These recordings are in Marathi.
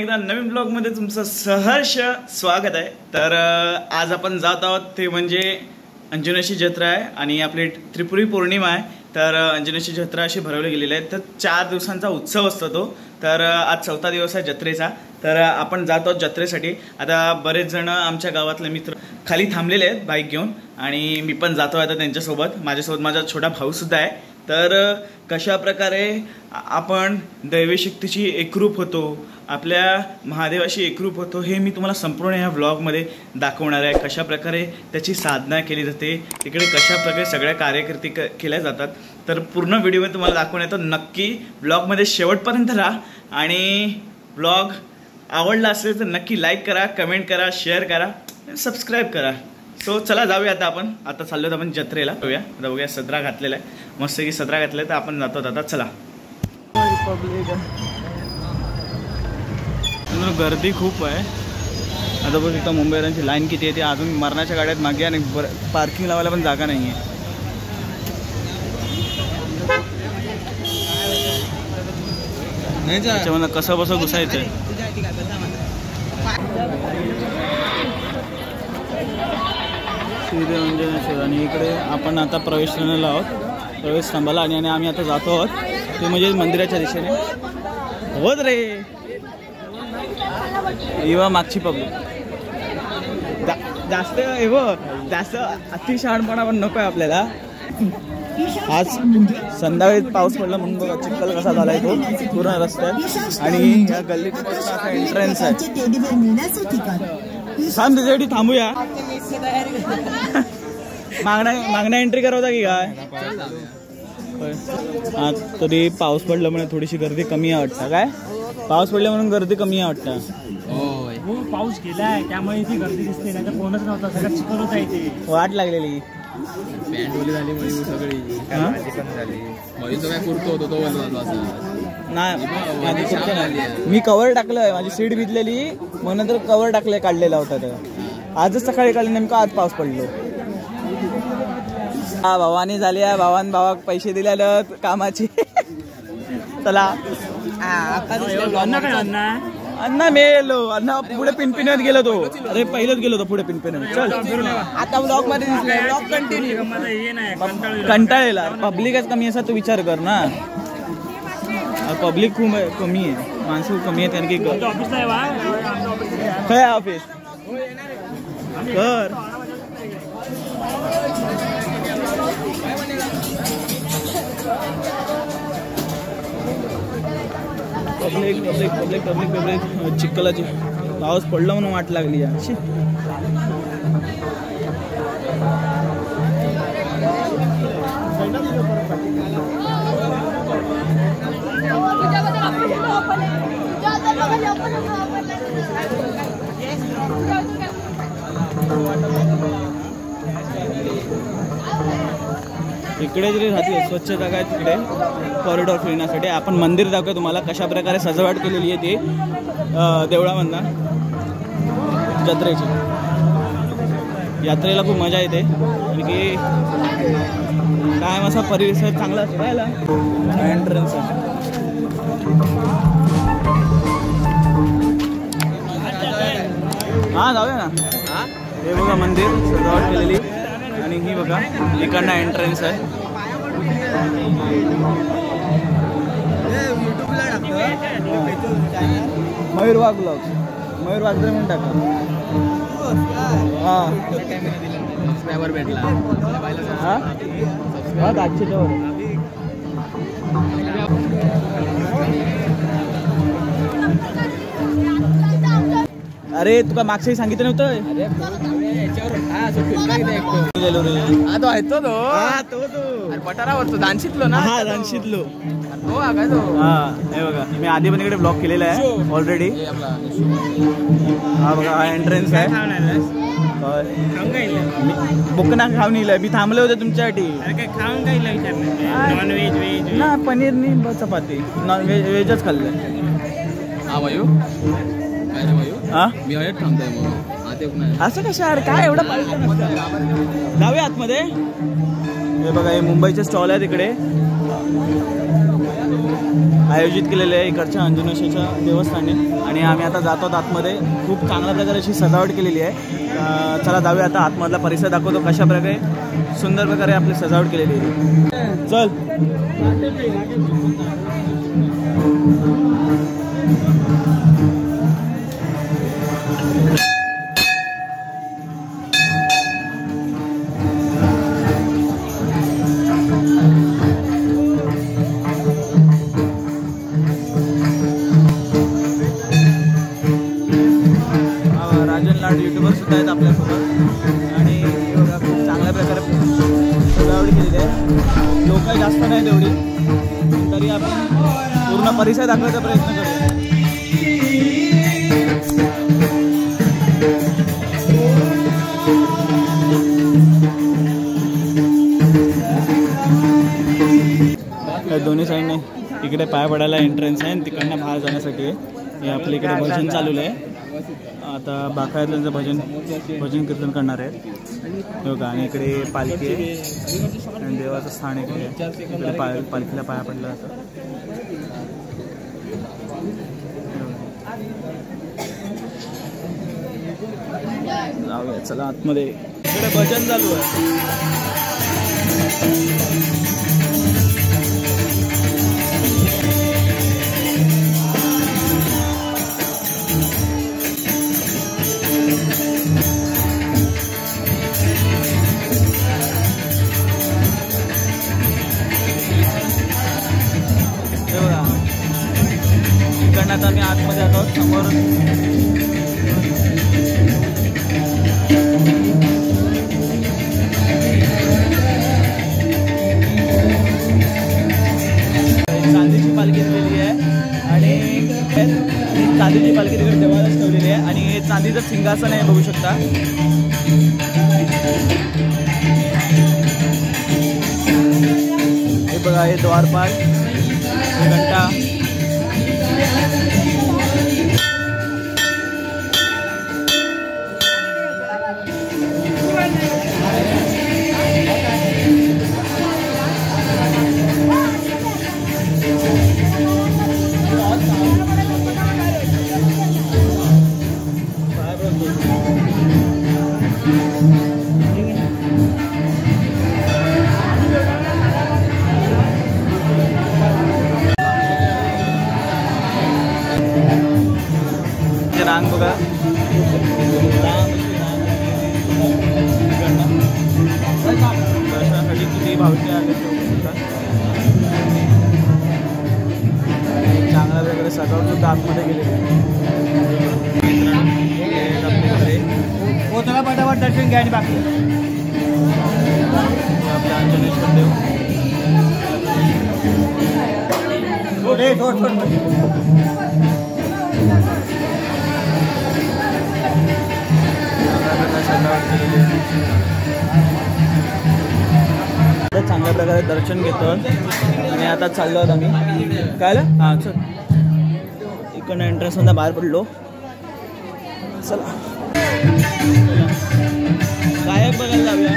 एकदा नवीन ब्लॉगमध्ये तुमचं सहर्ष स्वागत आहे। तर आज आपण जात आहोत ते म्हणजे अंजनेची जत्रा आहे आणि आपली त्रिपुरी पौर्णिमा आहे। तर अंजनेची जत्रा अशी भरवली गेलेली आहे। तर 4 दिवसांचा उत्सव असतो तो। तर आज 4था दिवस आहे जत्रेचा। तर आपण जात आहोत जत्रेसाठी। आता बरेच जण आमच्या गावातले मित्र खाली थांबलेले आहेत बाईक घेऊन आणि मी पण जातो आता त्यांच्यासोबत। माझ्यासोबत माझा छोटा भाऊ सुद्धा आहे। तर कशा प्रकारे आपण दैवी शक्तीची एकरूप होतो, आपल्या महादेवाशी एकरूप होतो, हे मी तुम्हाला संपूर्ण ह्या व्लॉगमध्ये दाखवणार आहे। कशा प्रकारे त्याची साधना केली जाते, तिकडे कशा प्रकारे सगळ्या कार्यकृती केल्या जातात। तर पूर्ण व्हिडिओमध्ये तुम्हाला दाखवण्यात येतो। नक्की ब्लॉगमध्ये शेवटपर्यंत राहा आणि ब्लॉग आवडला असेल तर नक्की लाईक करा, कमेंट करा, शेअर करा, सबस्क्राईब करा। सो चला जाऊया आता आपण। आता चाललो आपण जत्रेला। जाऊया आता, बघूया सदरा घातलेला आहे, मस्त की सदरा घातलेला, तर आपण जातो आता। चला। गर्दी खूप आहे आता बघ, इथं मुंबईकरांची लाईन किती आहे, ती अजून मरणाच्या गाड्यात मागे आणि पार्किंग लावायला पण जागा नाही आहे। त्याच्यामध्ये कसं बसं घुसायचं आहे। आणि इकडे आपण आता प्रवेश करण्याला आहोत, प्रवेश स्तंभाला, आणि आम्ही आता जातो आहोत ते म्हणजे मंदिराच्या दिशेने होत रे। इवा मागची पब्लिक जास्त जास्त अतिशहाणपणा पण नको आहे आपल्याला। आज संध्याकाळी पाऊस पडला म्हणून बघा चिखल कसा झालाय तो पूर्ण रस्त्यात। आणि या गल्लीत असा एंट्रन्स आहे। थांब त्याच्यासाठी थांबूया। मागण्या एंट्री करवता की काय? आज तरी पाऊस पडल्यामुळे थोडीशी गर्दी कमी आहे वाटतं। काय पाऊस पडल्या म्हणून गर्दी कमी आहे वाटतं? हो, पाऊस गेलाय त्यामुळे ती गर्दी दिसते, नाही तर कोणच नव्हता, सगळं चिखल होता इथे। वाट लागलेली पॅन्ट ओली झाली मयू सगळी झाली। मयू तो काय कुर्तो होतो तो नाही, मी कव्हर टाकलंय, माझी सीट भिजलेली म्हणून तर कव्हर टाकलंय, काढलेला होता। तर आजच सकाळी काढले, नेमकं आज पाऊस पडलो। हा भावानी झाली आहे, भावाक पैसे दिलेलं कामाची। चला अण्णा मेलो, अण्णा पुढे पिनपिनत गेलो तो। अरे पहिलेच गेलो तो पुढे पिनपिनत। चल आता ब्लॉग मध्ये दिसलाय, ब्लॉग कंटिन्यू। कंटाळेला पब्लिकच कमी असा तू विचार कर ना। पब्लिक खूप कमी आहे, माणसं कमी आहेत, आणखी काय ऑफिस कर। Public public public public public चिखलाची पाऊस पडला म्हणून वाट लागली आहे। इकडे जरी राहते स्वच्छ जागा आहे तिकडे कॉरिडॉर फिरण्यासाठी। आपण मंदिर दाखवू तुम्हाला कशा प्रकारे सजावट केलेली आहे ती देवळामधनं जत्रेची। यात्रेला खूप मजा येते, आणखी कायम असा परिसर चांगला राहिला। एंट्रन्स हा जाऊया ना। हे बघा मंदिर सजावट केलेली, आणि ही बघा इकडनं एंट्रन्स आहे। मयूरवाग ब्लॉग, मयूरवाग म्हणून टाका। हा सबस्क्रायबर भेटला हा दाखवतो। अरे तुका मागच्याही सांगितलं नव्हतं? पठारावर दानशीतलो ना। हा दानशीतलो, हा हे बघा मी आधी पण इकडे ब्लॉक केलेला आहे ऑलरेडी। हा बघा हा एंट्रन्स आहे। बुक ना खाऊन येईल, मी थांबले होते तुमच्यासाठी। ना पनीर नाही चपाती, नॉन व्हेज व्हेजच खाल्लंय। हा मी थांबतोय मग असं कसं यार, काय एवढं जाऊया आतमध्ये। हे बघा हे मुंबईचे स्टॉल आहे तिकडे। आयोजित केलेले आहे इकडच्या अंजनेश्वरच्या देवस्थानी आणि आम्ही आता जातो आतमध्ये. खूप चांगल्या प्रकारे अशी सजावट केलेली आहे. चला जाऊया आता आतमधला परिसर दाखवतो कशा प्रकारे सुंदर प्रकारे आपली सजावट केलेली आहे. चल युट्यूबर सुद्धा आहेत आपल्यासोबत आणि बघा खूप चांगल्या प्रकारे सजावट केलेली आहे. लोक जास्त नाही तेवढी तरी आपण पूर्ण परिसर दाखवायचा प्रयत्न करूया. दोन्ही साईडने इकडे पाय पडायला एंट्रन्स आहे आणि तिकडनं बाहेर जाण्यासाठी आहे. हे आपल्या इकडे भजन चालू आहे. आता बाकायतल्यांचं भजन कीर्तन करणार आहेत बघा. आणि इकडे पालखी आहे आणि देवाचं स्थान इकडे पालखीला पाया पडला जातं. जाऊया चला आतमध्ये. इकडे भजन चालू आहे. इकडनं आम्ही आतमध्ये जातो. समोर चांदीची पालखी ठेवलेली आहे आणि चांदीची पालखी तिकडे देवालाच ठेवलेली आहे आणि हे चांदीचं सिंहासन आहे बघू शकता. हे बघा हे द्वारपाल घंटा रांग बघा. दर्शनासाठी किती भाविक आले चांगल्या प्रकारे सजावट सुद्धा आतमध्ये गेलेली आपल्याकडे. हो चला पटापट दर्शन घ्या आणि बाकी आपल्या अंजनेश्वर देव. चांगल्या प्रकारे दर्शन घेतो आणि आता चाललो आहोत आम्ही. काय आलं हां चल इकडनं एंट्रन्समधून बाहेर पडलो. चला गायब बघायला जाऊया.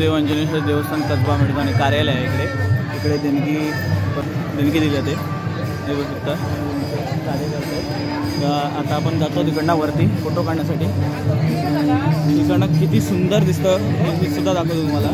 देव अंजनेश्वर देवस्थान कसबा मैदानी कार्यालय आहे इकडे देणगी दिली जाते देऊ शकता कार्यकर्ते. आता आपण जातो तिकडनं वरती फोटो काढण्यासाठी. तिकडनं किती सुंदर दिसतं हे सुद्धा दाखवतो तुम्हाला.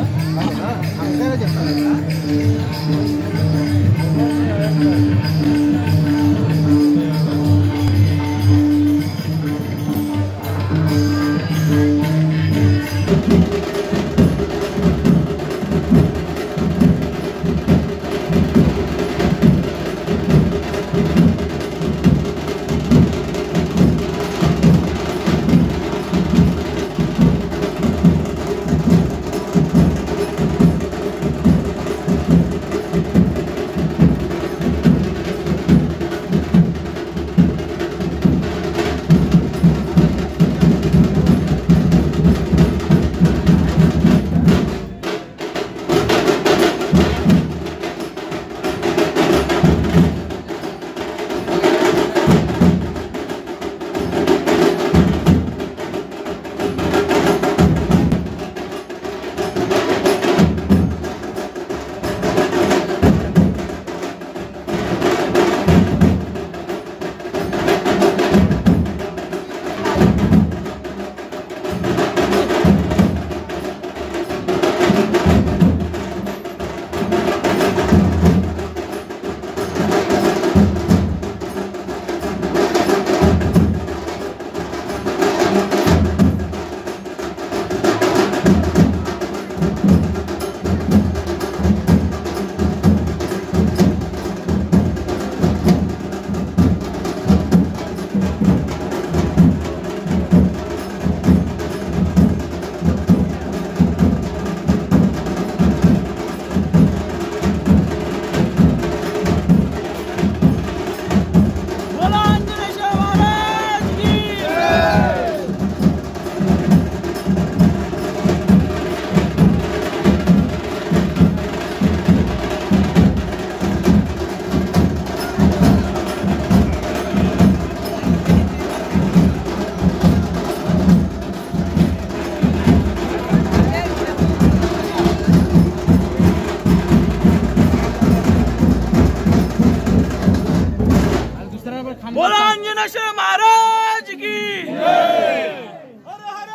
की हर हर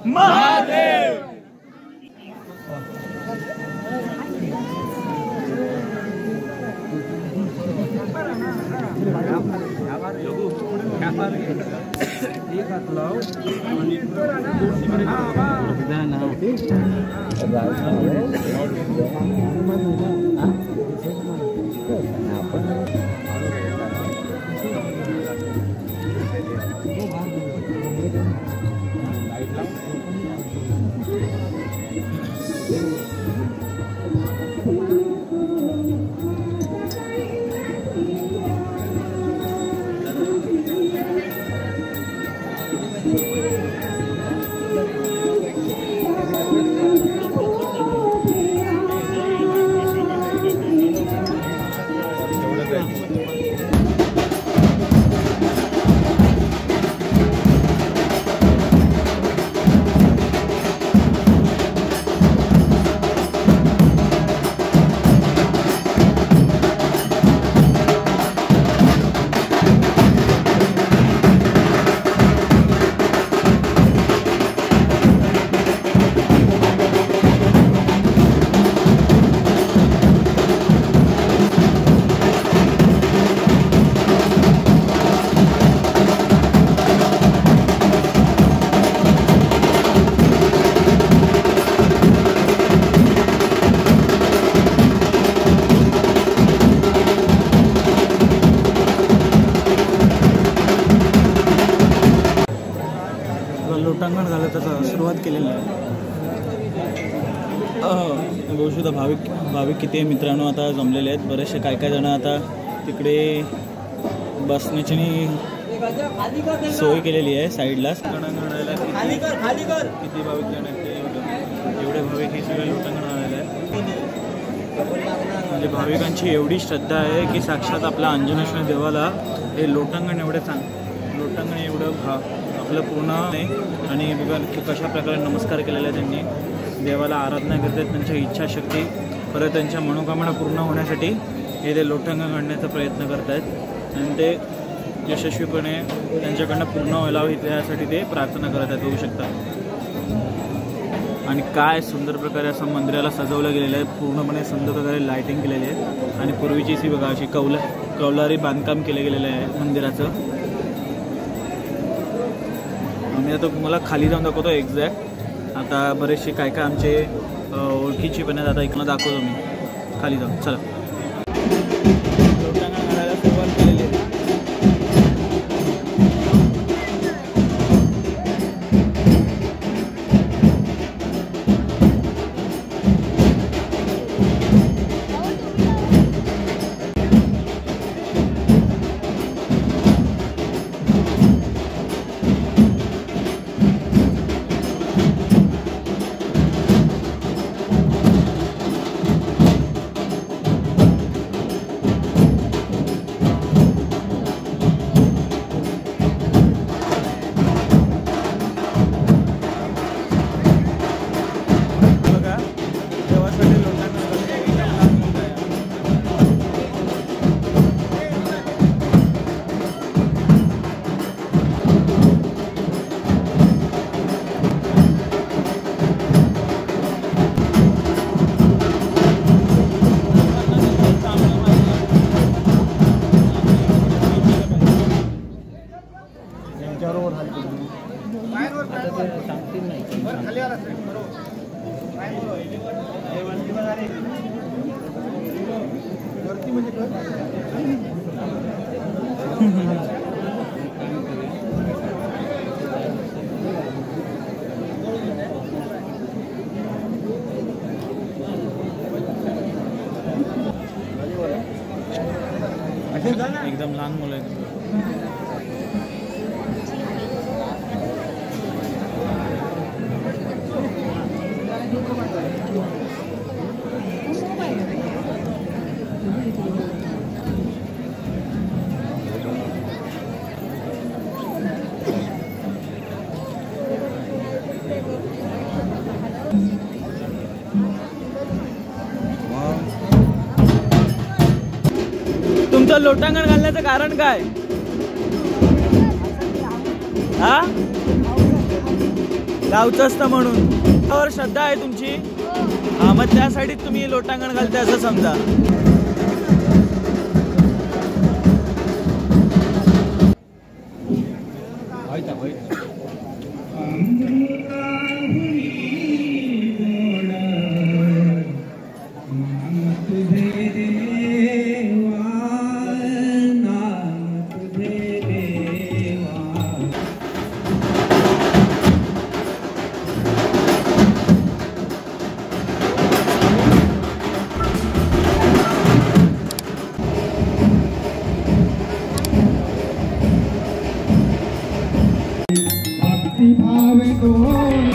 महादेव. लोटांगण घालायला सुरुवात केलेली आहे. बघू शकता भाविक किती मित्रांनो आता जमलेले आहेत. बरेचसे काय जण आता तिकडे बसण्याची सोय केलेली आहे साईडलाच. किती भाविक जण आहेत ते एवढे भाविक हे सगळे लोटांगण घालायला आहेत. म्हणजे भाविकांची एवढी श्रद्धा आहे की साक्षात आपल्या अंजनेश्वर देवाला हे लोटांगण एवढं आपलं पूर्ण आहे. आणि बघा कशा प्रकारे नमस्कार केलेला आहे त्यांनी. देवाला आराधना करतात, त्यांच्या इच्छाशक्ती परत त्यांच्या मनोकामना पूर्ण होण्यासाठी हे ते लोटांगण घालण्याचा प्रयत्न करत आहेत. आणि ते यशस्वीपणे त्यांच्याकडनं पूर्ण व्हायला हवी त्यासाठी ते प्रार्थना करत आहेत. होऊ शकतात. आणि काय सुंदर प्रकारे असं मंदिराला सजवलं गेलेलं आहे. पूर्णपणे सुंदर प्रकारे लायटिंग केलेली आहे. आणि पूर्वीची सी बघा अशी कौलारी बांधकाम केलं गेलेलं आहे मंदिराचं. मी आता तुम्हाला खाली जाऊन दाखवतो एक्झॅक्ट. आता बरेचसे काय आमचे ओळखीचे पण आहेत. आता इकडं दाखवतो मी खाली जाऊन. चला. लोटांगण घालायला सुरुवात केलेली आहे. एकदम लहान मुलं आहेत. तुमचं लोटांगण घालण्याचं कारण काय? हा गावचं असतं म्हणून त्यावर श्रद्धा आहे तुमची. हा मग त्यासाठी तुम्ही लोटांगण घालते असं समजा. भावे डोली